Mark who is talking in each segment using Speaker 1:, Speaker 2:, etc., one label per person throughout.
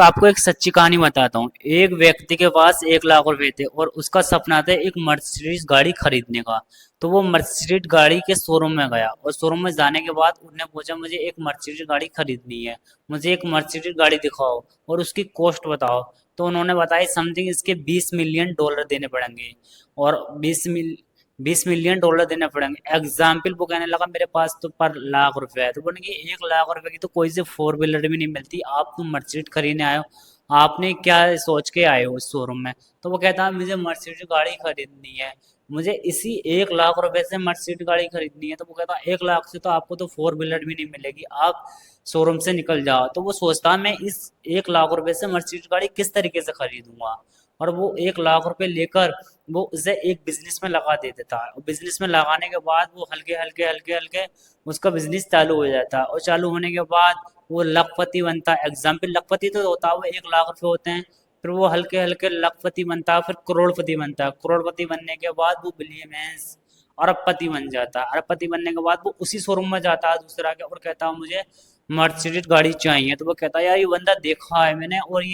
Speaker 1: आपको एक सच्ची कहानी बताता हूँ। एक व्यक्ति के पास 1 लाख रुपए थे और उसका सपना था एक मर्सिडीज गाड़ी खरीदने का। तो वो मर्सिडीज गाड़ी के शोरूम में गया और शोरूम में जाने के बाद उन्होंने पूछा, मुझे एक मर्सिडीज गाड़ी खरीदनी है, मुझे एक मर्सिडीज गाड़ी दिखाओ और उसकी कॉस्ट बताओ। तो उन्होंने बताया समथिंग इसके $20 मिलियन देने पड़ेंगे। और 20 मिलियन डॉलर देने पड़ेंगे। एग्जाम्पल वो कहने लगा, मेरे पास तो पर लाख रुपए है। तो बोले कि 1 लाख रुपए की तो कोई से फोर व्हीलर भी नहीं मिलती, आप तो मर्सिडीज खरीदने आए हो, आपने क्या सोच के आए हो इस शोरूम में। तो वो कहता है मुझे मर्सिडीज गाड़ी खरीदनी है, मुझे इसी 1 लाख रुपए से मर्सिडीज गाड़ी खरीदनी है। तो वो कहता है 1 लाख से तो आपको तो फोर व्हीलर भी नहीं मिलेगी, आप शोरूम से निकल जाओ। तो वो सोचता है मैं इस 1 लाख रुपए से मर्सिडीज गाड़ी किस तरीके से खरीदूंगा। और वो 1 लाख रुपए लेकर वो उसे एक बिजनेस में लगा दे देता है। और बिजनेस में लगाने के बाद वो हल्के हल्के हल्के हल्के उसका बिजनेस चालू हो जाता है। और चालू होने के बाद वो लखपति बनता है। एग्जाम्पल लखपति तो होता है, वो 1 लाख रुपए होते हैं। फिर वो हल्के हल्के लखपति बनता है, फिर करोड़पति बनता है। करोड़पति बनने के बाद वो बिलियनेस अरबपति बन जाता है। अरबपति बनने के बाद वो उसी शोरूम में जाता है दूसरा के और कहता है मुझे मर्सिडीज गाड़ी चाहिए। तो वो कहता है यार ये बंदा देखा है मैंने, और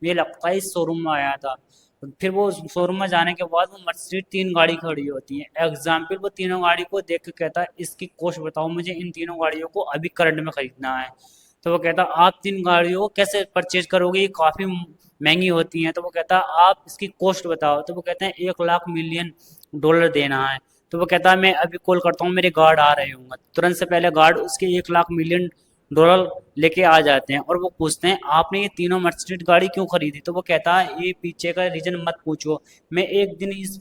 Speaker 1: ये लगता है इस शोरूम में आया था। फिर वो शोरूम में जाने के बाद वो मर्सिडीज 3 गाड़ी खड़ी होती है। एग्जाम्पल वो तीनों गाड़ी को देख के कहता है इसकी कॉस्ट बताओ, मुझे इन तीनों गाड़ियों को अभी करंट में खरीदना है। तो वो कहता है आप 3 गाड़ियों को कैसे परचेज करोगे, ये काफ़ी महंगी होती हैं। तो वो कहता है आप इसकी कॉस्ट बताओ। तो वो कहते हैं 1 लाख मिलियन डॉलर देना है। तो वो कहता है मैं अभी कॉल करता हूँ, मेरे गार्ड आ रहे होंगे। तुरंत से पहले गार्ड उसके 1 लाख मिलियन डॉलर लेके आ जाते हैं और वो पूछते हैं आपने ये तीनों मर्सिडीज गाड़ी क्यों खरीदी। तो वो कहता है ये पीछे का रीजन मत पूछो, मैं एक दिन इस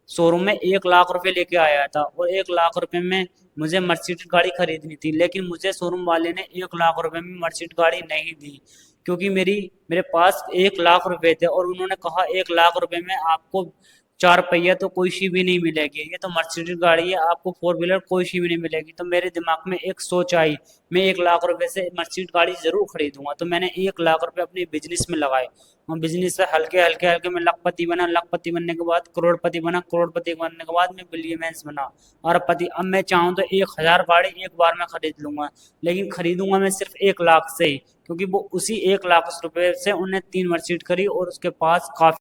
Speaker 1: शोरूम में 1 लाख रुपए लेके आया था और 1 लाख रुपए में मुझे मर्सिडीज गाड़ी खरीदनी थी, लेकिन मुझे शोरूम वाले ने 1 लाख रुपए में मर्सिडीज गाड़ी नहीं दी, क्योंकि मेरे पास 1 लाख रुपए थे और उन्होंने कहा 1 लाख रुपए में आपको 4 पहिया तो कोई सी भी नहीं मिलेगी, ये तो मर्सिडीज गाड़ी है, आपको फोर व्हीलर कोई सी भी नहीं मिलेगी। तो मेरे दिमाग में एक सोच आई, मैं 1 लाख रुपए से मर्सिडीज गाड़ी जरूर खरीदूंगा। तो मैंने 1 लाख रुपए अपने बिजनेस में लगाए और बिजनेस से हल्के हल्के हल्के मैं लखपति बना। लखपति बनने के बाद करोड़पति बना। करोड़पति बनने के बाद मैं बिलियनेस बना, अरबपति। अब मैं चाहूँ तो 1,000 गाड़ी एक बार में खरीद लूंगा, लेकिन खरीदूंगा मैं सिर्फ 1 लाख से ही, क्योंकि वो उसी 1 लाख रुपए से उन्हें 3 मर्सिडीज खरीदी और उसके पास काफी